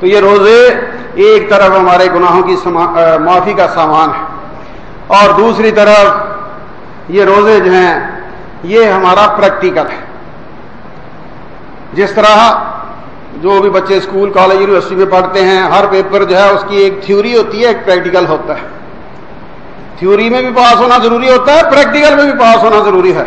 تو یہ روزے ایک طرف ہمارے گناہوں کی معافی کا سامان ہے، اور دوسری طرف یہ روزے جو ہیں یہ ہمارا پریکٹیکل ہے۔ جس طرح جو بھی بچے اسکول کالج یونیورسٹی میں پڑھتے ہیں، ہر پیپر جو ہے اس کی ایک تھیوری ہوتی ہے، ایک پریکٹیکل ہوتا ہے۔ تھیوری میں بھی پاس ہونا ضروری ہوتا ہے، پریکٹیکل میں بھی پاس ہونا ضروری ہے۔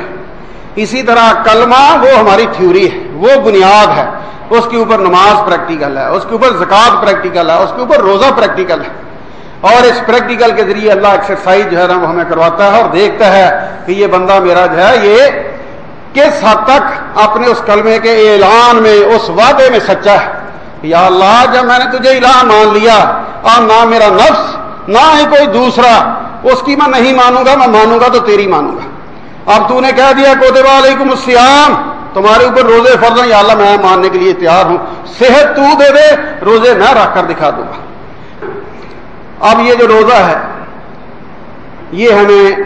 اسی طرح کلمہ وہ ہماری تھیوری ہے، وہ بنیاد ہے، اس کے اوپر نماز پریکٹیکل ہے، اس کے اوپر زکوٰۃ پریکٹیکل ہے، اس کے اوپر روزہ پریکٹیکل ہے، اور اس پریکٹیکل کے ذریعے اللہ ایکسرسائز جو ہے نا وہ ہمیں کرواتا ہے اور دیکھتا ہے کہ یہ بندہ میرا جو ہے یہ کس حد تک اپنے اس کلمے کے اعلان میں، اس وعدے میں سچا ہے۔ یا اللہ جب میں نے تجھے الہ مان لیا اور نہ میرا نفس نہ ہی کوئی دوسرا اس کی میں نہیں مانوں گا، میں مانوں گا تو تیری مانوں گا۔ اب تو نے کہہ دیا کتب علیکم الصیام، تمہارے اوپر روزے فرض ہیں، یا اللہ میں ماننے کے لیے تیار ہوں، صحت تو دے دے، روزے میں رکھ کر دکھا دوں گا۔ اب یہ جو روزہ ہے یہ ہمیں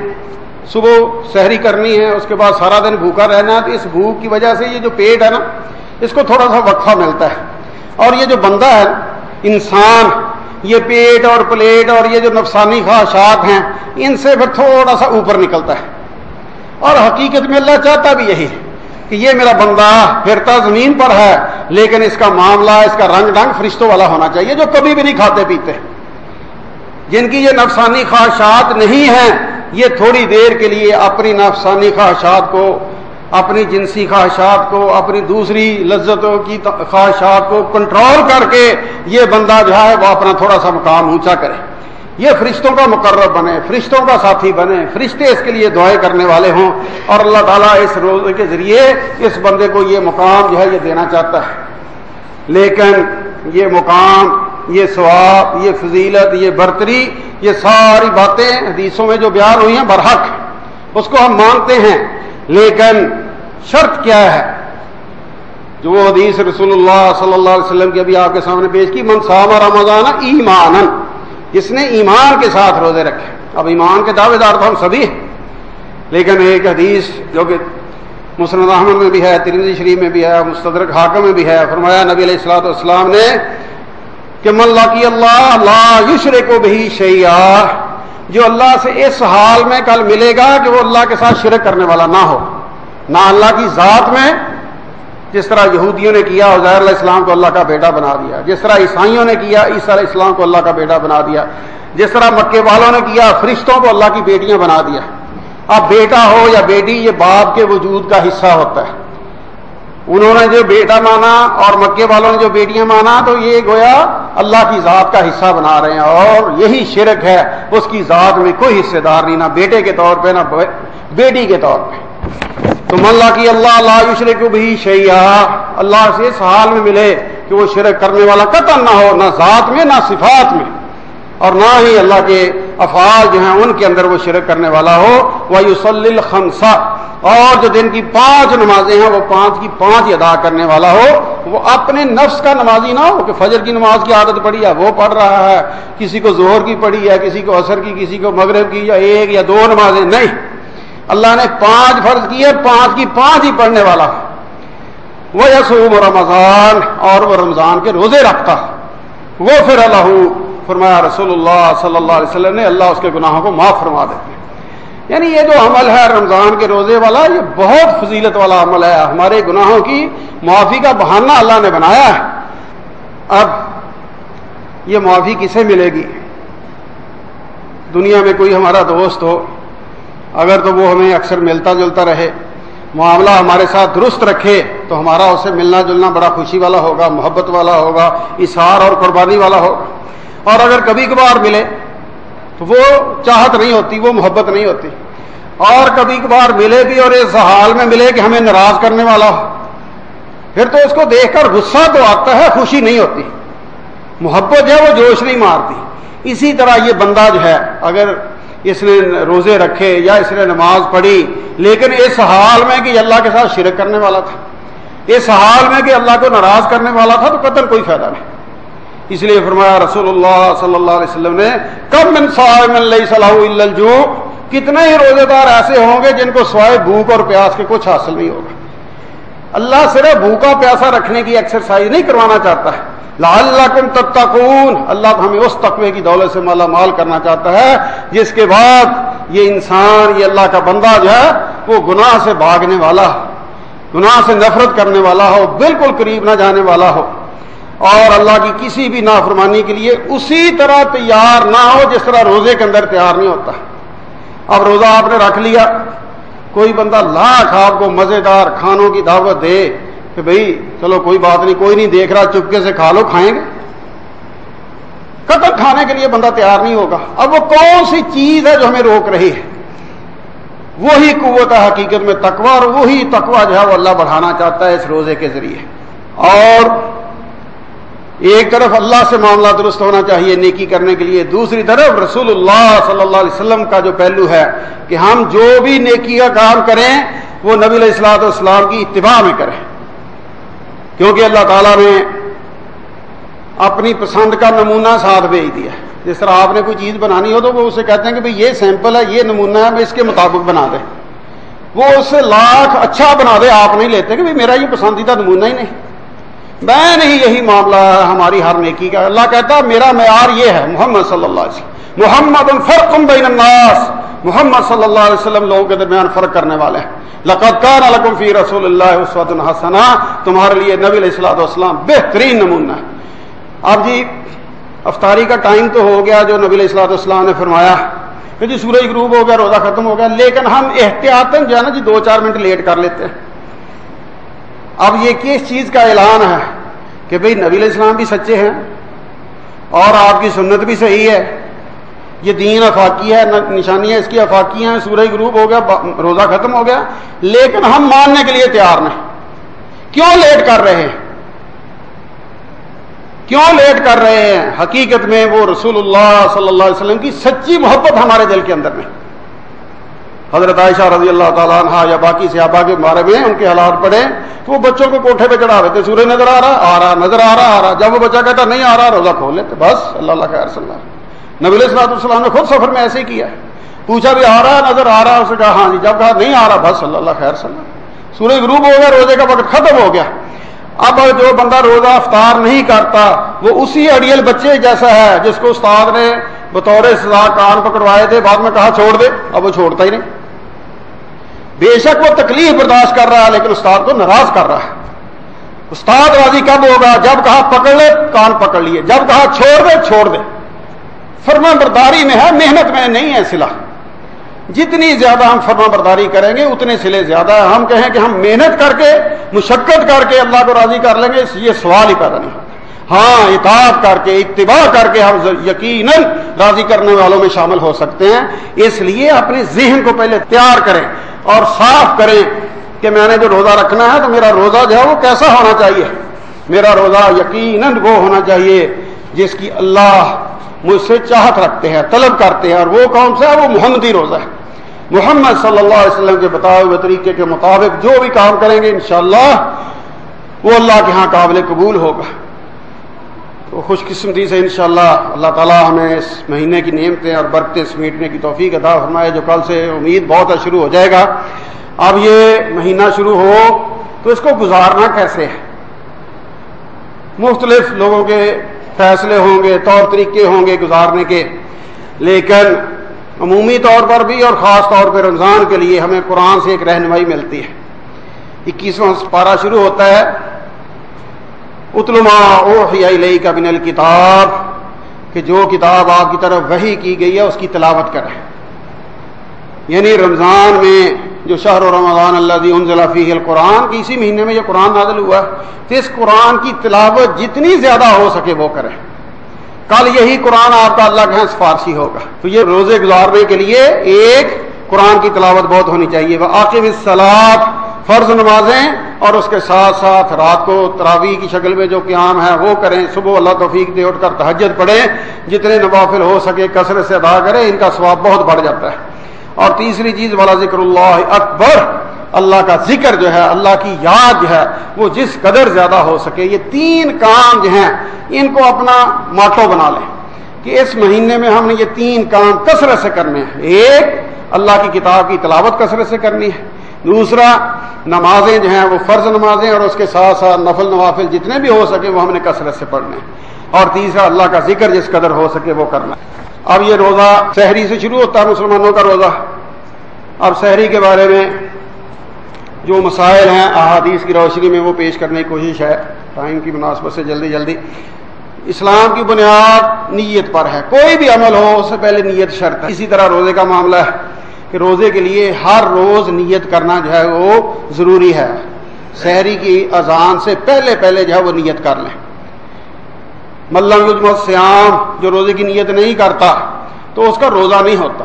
صبح سحری کرنی ہے، اس کے بعد سارا دن بھوکا رہنا ہے، تو اس بھوک کی وجہ سے یہ جو پیٹ ہے نا اس کو تھوڑا سا وقفہ ملتا ہے، اور یہ جو بندہ ہے انسان، یہ پیٹ اور پلیٹ اور یہ جو نفسانی خواہشات ہیں ان سے پھر تھوڑا سا اوپر نکلتا ہے، اور حقیقت میں اللہ چاہتا بھی یہی ہے کہ یہ میرا بندہ پھرتا زمین پر ہے لیکن اس کا معاملہ، اس کا رنگ ڈنگ فرشتوں والا ہونا چاہیے، جو کبھی بھی نہیں کھاتے پیتے، جن کی یہ نفسانی خواہشات نہیں ہیں، یہ تھوڑی دیر کے لیے اپنی نفسانی خواہشات کو، اپنی جنسی خواہشات کو، اپنی دوسری لذتوں کی خواہشات کو کنٹرول کر کے یہ بندہ جو ہے وہ اپنا تھوڑا سا مقام اونچا کرے، یہ فرشتوں کا مقرب بنے، فرشتوں کا ساتھی بنے، فرشتے اس کے لیے دعائیں کرنے والے ہوں، اور اللہ تعالیٰ اس روزے کے ذریعے اس بندے کو یہ مقام جو ہے یہ دینا چاہتا ہے۔ لیکن یہ مقام، یہ ثواب، یہ فضیلت، یہ برتری، یہ ساری باتیں حدیثوں میں جو بیان ہوئی ہیں برحق، اس کو ہم مانتے ہیں، لیکن شرط کیا ہے؟ جو وہ حدیث رسول اللہ صلی اللہ علیہ وسلم کی ابھی آپ کے سامنے پیش کی، من صام رمضان ایمانا، جس نے ایمان کے ساتھ روزے رکھے۔ اب ایمان کے دعوے دار تو ہم سبھی ہیں، لیکن ایک حدیث جو کہ مسند احمد میں بھی ہے، ترمذی شریف میں بھی ہے، مستدرک حاکم میں بھی ہے، فرمایا نبی علیہ الصلوۃ والسلام نے کہ من لقی اللہ لا یشرک بہ شیئا، جو اللہ سے اس حال میں کل ملے گا کہ وہ اللہ کے ساتھ شرک کرنے والا نہ ہو، نہ اللہ کی ذات میں، جس طرح یہودیوں نے کیا عزیر علیہ السلام کو اللہ کا بیٹا بنا دیا، جس طرح عیسائیوں نے کیا عیسیٰ علیہ السلام کو اللہ کا بیٹا بنا دیا، جس طرح مکے والوں نے کیا فرشتوں کو اللہ کی بیٹیاں بنا دیا۔ اب بیٹا ہو یا بیٹی یہ باپ کے وجود کا حصہ ہوتا ہے، انہوں نے جو بیٹا مانا اور مکے والوں نے جو بیٹیاں مانا تو یہ گویا اللہ کی ذات کا حصہ بنا رہے ہیں، اور یہی شرک ہے، اس کی ذات میں کوئی حصے دار نہیں، نہ بیٹے کے طور پہ نہ بیٹی کے طور پہ۔ تو من لقی اللہ لا یشرک بہ شیئا، اللہ سے اس حال میں ملے کہ وہ شرک کرنے والا قطعاً نہ ہو، نہ ذات میں نہ صفات میں، اور نہ ہی اللہ کے افعال جو ہیں ان کے اندر وہ شرک کرنے والا ہو۔ وَيُصَلِّ الْخَمْسَ، اور جو دن کی 5 نمازیں ہیں وہ 5 کی 5 ادا کرنے والا ہو، وہ اپنے نفس کا نمازی نہ ہو کہ فجر کی نماز کی عادت پڑی ہے وہ پڑھ رہا ہے، کسی کو ظہر کی پڑی ہے، کسی کو عصر کی، کسی کو مغرب کی، یا 1 یا 2 نمازیں، نہیں، اللہ نے 5 فرض کی ہے، 5 کی 5 ہی پڑھنے والا۔ وَيَصُومُ رمضان، اور وہ رمضان کے روزے رکھتا، غُفِرَ لَهُ، فرمایا رسول اللہ صلی اللہ علیہ وسلم نے، اللہ اس کے گناہوں کو معاف فرما دیتے ہیں۔ یعنی یہ جو عمل ہے رمضان کے روزے والا یہ بہت فضیلت والا عمل ہے، ہمارے گناہوں کی معافی کا بہانہ اللہ نے بنایا ہے۔ اب یہ معافی کسے ملے گی؟ دنیا میں کوئی ہمارا دوست ہو اگر تو وہ ہمیں اکثر ملتا جلتا رہے، معاملہ ہمارے ساتھ درست رکھے تو ہمارا اسے ملنا جلنا بڑا خوشی والا ہوگا، محبت والا ہوگا، اظہار اور قربانی والا ہوگا، اور اگر کبھی کبھار ملے تو وہ چاہت نہیں ہوتی، وہ محبت نہیں ہوتی، اور کبھی کبھار ملے بھی اور اس حال میں ملے کہ ہمیں ناراض کرنے والا ہو، پھر تو اس کو دیکھ کر غصہ تو آتا ہے، خوشی نہیں ہوتی، محبت ہے وہ جوش نہیں مارتی۔ اسی طرح یہ بندہ جو ہے اگر اس نے روزے رکھے یا اس نے نماز پڑھی لیکن اس حال میں کہ اللہ کے ساتھ شرک کرنے والا تھا، اس حال میں کہ اللہ کو ناراض کرنے والا تھا، تو قطعاً کوئی فائدہ نہیں۔ اس لیے فرمایا رسول اللہ صلی اللہ علیہ وسلم نے، کم من صائم لیس لہ الا الجوع، کتنے ہی روزے دار ایسے ہوں گے جن کو سوائے بھوک اور پیاس کے کچھ حاصل نہیں ہوگا۔ اللہ صرف بھوکا پیاسا رکھنے کی ایکسرسائز نہیں کروانا چاہتا ہے، لعلکم تتقون، اللہ ہمیں اس تقوی کی دولت سے مالا مال کرنا چاہتا ہے جس کے بعد یہ انسان، یہ اللہ کا بندہ جو ہے وہ گناہ سے بھاگنے والا، گناہ سے نفرت کرنے والا ہو، بالکل قریب نہ جانے والا ہو، اور اللہ کی کسی بھی نافرمانی کے لیے اسی طرح تیار نہ ہو جس طرح روزے کے اندر تیار نہیں ہوتا۔ اب روزہ آپ نے رکھ لیا، کوئی بندہ لاکھ آپ کو مزیدار کھانوں کی دعوت دے کہ بھئی چلو کوئی بات نہیں، کوئی نہیں دیکھ رہا، چپکے سے کھا لو، کھائیں گے؟ قطع کھانے کے لیے بندہ تیار نہیں ہوگا۔ اب وہ کون سی چیز ہے جو ہمیں روک رہی ہے؟ وہی قوت ہے حقیقت میں تقوی، اور وہی تقوی جو ہے وہ اللہ بڑھانا چاہتا ہے اس روزے کے ذریعے۔ اور ایک طرف اللہ سے معاملہ درست ہونا چاہیے نیکی کرنے کے لیے، دوسری طرف رسول اللہ صلی اللہ علیہ وسلم کا جو پہلو ہے کہ ہم جو بھی نیکی کا کام کریں وہ نبی علیہ الصلوۃ والسلام کی اتباع میں کریں، کیونکہ اللہ تعالیٰ نے اپنی پسند کا نمونہ ساتھ بھیج دیا۔ جس طرح آپ نے کوئی چیز بنانی ہو تو وہ اسے کہتے ہیں کہ بھئی یہ سیمپل ہے، یہ نمونہ ہے، اس کے مطابق بنا دیں، وہ اس سے لاکھ اچھا بنا دے، آپ نہیں لیتے کہ بھئی میرا یہ پسندیدہ نمونہ ہی نہیں، میں نہیں، یہی معاملہ ہے ہماری ہر نیکی کا۔ اللہ کہتا ہے میرا معیار یہ ہے، محمد صلی اللہ علیہ وسلم، محمد فرق بین الناس، محمد صلی اللہ علیہ وسلم لوگوں کے درمیان فرق کرنے والے ہیں۔ لقد کان لکم فی رسول اللہ اسوۃ حسنہ، تمہارے لیے نبی علیہ الصلوۃ والسلام بہترین نمونہ ہے۔ اب جی افطاری کا ٹائم تو ہو گیا جو نبی علیہ الصلوۃ والسلام نے فرمایا کہ جی سورج غروب ہو گیا، روزہ ختم ہو گیا، لیکن ہم احتیاطاً جو ہے نا جی 2-4 منٹ لیٹ کر لیتے ہیں۔ اب یہ کس چیز کا اعلان ہے کہ بھئی نبی علیہ السلام بھی سچے ہیں اور آپ کی سنت بھی صحیح ہے، یہ دین آفاقی ہے، نشانیاں اس کی آفاقی ہیں، سورج غروب ہو گیا، روزہ ختم ہو گیا، لیکن ہم ماننے کے لیے تیار نہیں۔ کیوں لیٹ کر رہے ہیں؟ کیوں لیٹ کر رہے ہیں؟ حقیقت میں وہ رسول اللہ صلی اللہ علیہ وسلم کی سچی محبت ہمارے دل کے اندر میں۔ حضرت عائشہ رضی اللہ تعالیٰ عنہ یا باقی صحابہ کے بارے میں ان کے حالات پڑھے تو وہ بچوں کو کوٹھے پہ چڑھا دیتے، سورج نظر آ رہا نظر آ رہا، جب وہ بچہ کہتا نہیں آ رہا روزہ کھول لیتے، بس اللہ خیر صلی اللہ۔ نبی علیہ الصلوۃ والسلام نے خود سفر میں ایسے ہی کیا، پوچھا بھی آ رہا نظر آ رہا، اسے کہا ہاں جی، جب کہا نہیں آ رہا بس اللہ خیر صلی اللہ۔ سورج غروب ہو گیا، روزے کا وقت ختم ہو گیا۔ اب جو بندہ روزہ افطار نہیں کرتا وہ اسی اڑیل بچے جیسا ہے جس کو استاد نے بطور سزا کان پکڑوائے تھے، بعد میں کہا چھوڑ دے، اب وہ چھوڑتا ہی نہیں۔ بے شک وہ تکلیف برداشت کر رہا ہے لیکن استاد کو ناراض کر رہا ہے۔ استاد راضی کب ہوگا؟ جب کہا پکڑ لے، کان پکڑ لیے، جب کہا چھوڑ دے، چھوڑ دے۔ فرما برداری میں ہے، محنت میں نہیں ہے صلہ۔ جتنی زیادہ ہم فرما برداری کریں گے اتنے صلے زیادہ ہے۔ ہم کہیں کہ ہم محنت کر کے مشقت کر کے اللہ کو راضی کر لیں گے، یہ سوال ہی پیدا نہیں ہوتا۔ ہاں اطاعت کر کے اتباع کر کے ہم یقیناً راضی کرنے والوں میں شامل ہو سکتے ہیں۔ اس لیے اپنے ذہن کو پہلے تیار کریں اور صاف کریں کہ میں نے جو روزہ رکھنا ہے تو میرا روزہ جو ہے وہ کیسا ہونا چاہیے۔ میرا روزہ یقیناً وہ ہونا چاہیے جس کی اللہ مجھ سے چاہت رکھتے ہیں، طلب کرتے ہیں، اور وہ کون سا ہے؟ وہ محمدی روزہ ہے۔ محمد صلی اللہ علیہ وسلم کے بتائے ہوئے طریقے کے مطابق جو بھی کام کریں گے انشاءاللہ وہ اللہ کے ہاں قابل قبول ہوگا۔ تو خوش قسمتی سے انشاءاللہ اللہ تعالیٰ ہمیں اس مہینے کی نعمتیں اور برکتیں سمیٹنے کی توفیق عطا فرمائے، جو کل سے امید بہت ہے شروع ہو جائے گا۔ اب یہ مہینہ شروع ہو تو اس کو گزارنا کیسے ہے؟ مختلف لوگوں کے فیصلے ہوں گے، طور طریقے ہوں گے گزارنے کے، لیکن عمومی طور پر بھی اور خاص طور پہ رمضان کے لیے ہمیں قرآن سے ایک رہنمائی ملتی ہے۔ 21واں پارہ شروع ہوتا ہے اتل ما اوحی الیک من الکتاب، کہ جو کتاب آپ کی طرف وحی کی گئی ہے اس کی تلاوت کریں۔ یعنی رمضان میں جو شہر رمضان الذی انزل فیہ القرآن، کہ اسی مہینے میں یہ قرآن نازل ہوا ہے، تو اس قرآن کی تلاوت جتنی زیادہ ہو سکے وہ کریں۔ کل یہی قرآن آپ کا اللہ کے ہاں سفارشی ہوگا، تو یہ روزے گزارنے کے لیے ایک قرآن کی تلاوت بہت ہونی چاہیے۔ وَأَقِمِ الصَّلَاةَ، فرض نمازیں، اور اس کے ساتھ ساتھ رات کو تراویح کی شکل میں جو قیام ہے وہ کریں۔ صبح اللہ توفیق دے اٹھ کر تہجد پڑھیں، جتنے نوافل ہو سکے کثرت سے ادا کریں، ان کا ثواب بہت بڑھ جاتا ہے۔ اور تیسری چیز وَلَا ذِكْرُ اللَّهِ أَكْبَرُ، اللہ کا ذکر جو ہے، اللہ کی یاد جو ہے وہ جس قدر زیادہ ہو سکے۔ یہ 3 کام جو ہیں ان کو اپنا ماٹو بنا لیں کہ اس مہینے میں ہم نے یہ 3 کام کثرت سے کرنے ہیں۔ ایک، اللہ کی کتاب کی تلاوت کثرت سے کرنی ہے۔ دوسرا نمازیں جو ہیں وہ فرض نمازیں اور اس کے ساتھ ساتھ نفل نوافل جتنے بھی ہو سکے وہ ہم نے کثرت سے پڑھنے ہیں، اور تیسرا اللہ کا ذکر جس قدر ہو سکے وہ کرنا ہے۔ اب یہ روزہ سحری سے شروع ہوتا ہے مسلمانوں کا روزہ۔ اب سحری کے بارے میں جو مسائل ہیں احادیث کی روشنی میں وہ پیش کرنے کی کوشش ہے، ٹائم کی مناسبت سے جلدی۔ اسلام کی بنیاد نیت پر ہے، کوئی بھی عمل ہو اس سے پہلے نیت شرط ہے۔ اسی طرح روزے کا معاملہ ہے کہ روزے کے لیے ہر روز نیت کرنا جو ہے وہ ضروری ہے۔ سحری کی اذان سے پہلے جو ہے وہ نیت کر لیں۔ ملم یجمع الصیام، جو روزے کی نیت نہیں کرتا تو اس کا روزہ نہیں ہوتا۔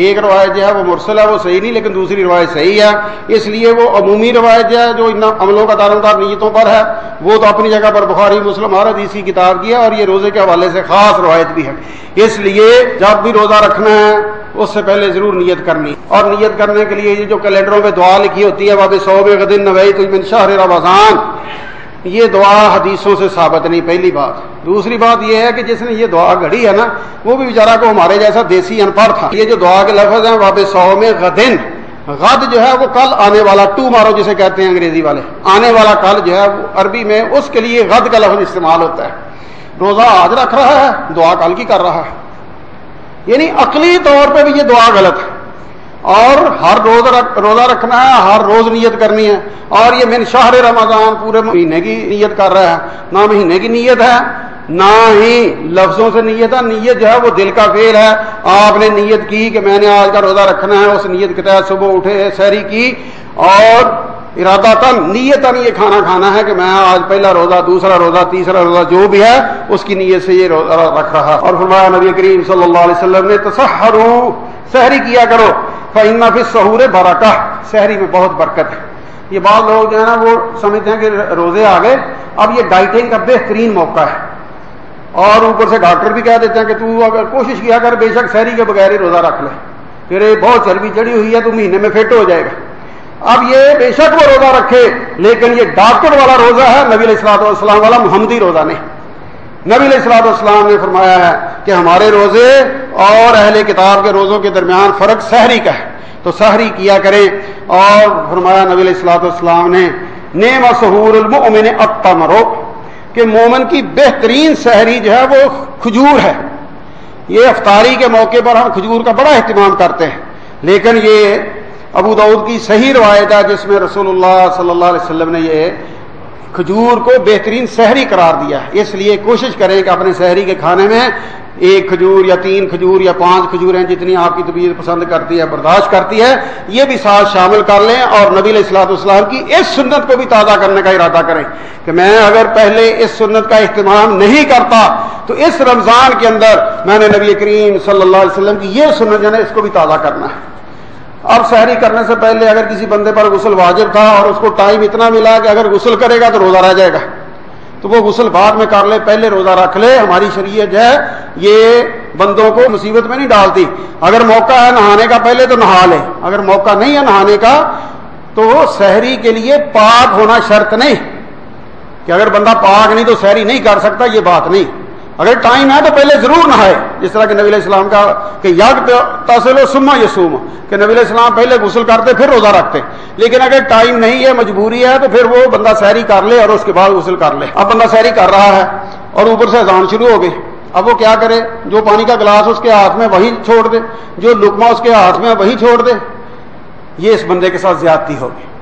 ایک روایت جو ہے وہ مرسل ہے، وہ صحیح نہیں، لیکن دوسری روایت صحیح ہے، اس لیے وہ عمومی روایت جو ہے جو ان عملوں کا دارومدار نیتوں پر ہے وہ تو اپنی جگہ پر بخاری مسلم ہر حدیث کی کتاب کی ہے، اور یہ روزے کے حوالے سے خاص روایت بھی ہے۔ اس لیے جب بھی روزہ رکھنا ہے اس سے پہلے ضرور نیت کرنی، اور نیت کرنے کے لیے یہ جو کیلنڈروں پہ دعا لکھی ہوتی ہے واب صوم غد نویت من شہر رمضان، یہ دعا حدیثوں سے ثابت نہیں، پہلی بات۔ دوسری بات یہ ہے کہ جس نے یہ دعا گھڑی ہے نا وہ بھی بیچارہ کو ہمارے جیسا دیسی ان پڑھ تھا۔ یہ جو دعا کے لفظ ہیں واب صوم غدن، غد جو ہے وہ کل آنے والا، ٹو مارو جسے کہتے ہیں انگریزی والے، آنے والا کل جو ہے وہ عربی میں اس کے لیے غد کا لفظ استعمال ہوتا ہے۔ روزہ آج رکھ رہا ہے، دعا کل کی کر رہا ہے، یعنی عقلی طور پہ بھی یہ دعا غلط ہے۔ اور ہر روز روزہ رکھنا ہے، ہر روز نیت کرنی ہے، اور یہ من شہر رمضان پورے مہینے کی نیت کر رہا ہے، نہ مہینے کی نیت ہے نہ ہی لفظوں سے نیت ہے۔ نیت جو ہے وہ دل کا فعل ہے، آپ نے نیت کی کہ میں نے آج کا روزہ رکھنا ہے، اس نیت کے تحت صبح اٹھے، سحری کی، اور ارادتاً نیتاً یہ کھانا ہے کہ میں آج پہلا روزہ، دوسرا روزہ، تیسرا روزہ جو بھی ہے اس کی نیت سے یہ روزہ رکھ رہا۔ اور فرمایا نبی کریم صلی اللہ علیہ وسلم نے تسحروا، سحری کیا کرو، فإن فی السحور برکہ، سحری میں بہت برکت ہے۔ یہ بعض لوگ جو ہے نا وہ سمجھتے ہیں کہ روزے آ گئے اب یہ ڈائٹنگ کا بہترین موقع ہے، اور اوپر سے ڈاکٹر بھی کہہ دیتے ہیں کہ تو اگر کوشش کیا کر بے شک سحری کے بغیر ہی روزہ رکھ لے، پھر بہت چربی چڑھی ہوئی ہے تو مہینے میں فٹ ہو جائے گا۔ اب یہ بے شک وہ روزہ رکھے لیکن یہ ڈاکٹر والا روزہ ہے، نبی علیہ الصلوۃ والسلام والا محمدی روزہ نہیں۔ نبی علیہ الصلوۃ والسلام نے فرمایا ہے کہ ہمارے روزے اور اہل کتاب کے روزوں کے درمیان فرق سحری کا ہے، تو سحری کیا کریں۔ اور فرمایا نبی علیہ الصلوۃ والسلام نے نعم سحور المؤمن التمر، کہ مومن کی بہترین سحری جو ہے وہ کھجور ہے۔ یہ افطاری کے موقع پر ہم کھجور کا بڑا اہتمام کرتے ہیں، لیکن یہ ابو داؤد کی صحیح روایت ہے جس میں رسول اللہ صلی اللہ علیہ وسلم نے یہ کھجور کو بہترین سحری قرار دیا ہے۔ اس لیے کوشش کریں کہ اپنے سحری کے کھانے میں 1 کھجور یا 3 کھجور یا 5 کھجوریں جتنی آپ کی طبیعت پسند کرتی ہے، برداشت کرتی ہے، یہ بھی ساتھ شامل کر لیں، اور نبی علیہ الصلوۃ والسلام کی اس سنت کو بھی تازہ کرنے کا ارادہ کریں کہ میں اگر پہلے اس سنت کا اہتمام نہیں کرتا تو اس رمضان کے اندر میں نے نبی کریم صلی اللہ علیہ وسلم کی یہ سنت جو ہے اس کو بھی تازہ کرنا ہے۔ اب سحری کرنے سے پہلے اگر کسی بندے پر غسل واجب تھا اور اس کو ٹائم اتنا ملا کہ اگر غسل کرے گا تو روزہ رہ جائے گا، تو وہ غسل بعد میں کر لے، پہلے روزہ رکھ لے۔ ہماری شریعت جو ہے یہ بندوں کو مصیبت میں نہیں ڈالتی۔ اگر موقع ہے نہانے کا پہلے تو نہا لے، اگر موقع نہیں ہے نہانے کا تو سحری کے لیے پاک ہونا شرط نہیں، کہ اگر بندہ پاک نہیں تو سحری نہیں کر سکتا، یہ بات نہیں۔ اگر ٹائم ہے تو پہلے ضرور نہائے، جس طرح کہ نبی علیہ السلام کا کہ یگ تصل ثم یصوم، کہ نبی علیہ السلام پہلے غسل کرتے پھر روزہ رکھتے، لیکن اگر ٹائم نہیں ہے، مجبوری ہے، تو پھر وہ بندہ سحری کر لے اور اس کے بعد غسل کر لے۔ اب بندہ سحری کر رہا ہے اور اوپر سے اذان شروع ہو گئی، اب وہ کیا کرے؟ جو پانی کا گلاس اس کے ہاتھ میں وہی چھوڑ دے، جو لقمہ اس کے ہاتھ میں وہی چھوڑ دے، یہ اس بندے کے ساتھ زیادتی ہوگی۔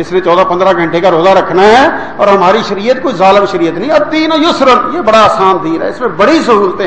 اس لیے 14-15 گھنٹے کا روزہ رکھنا ہے، اور ہماری شریعت کوئی ظالم شریعت نہیں۔ الدین یسر، یہ بڑا آسان دین ہے، اس میں بڑی سہولتیں ہیں۔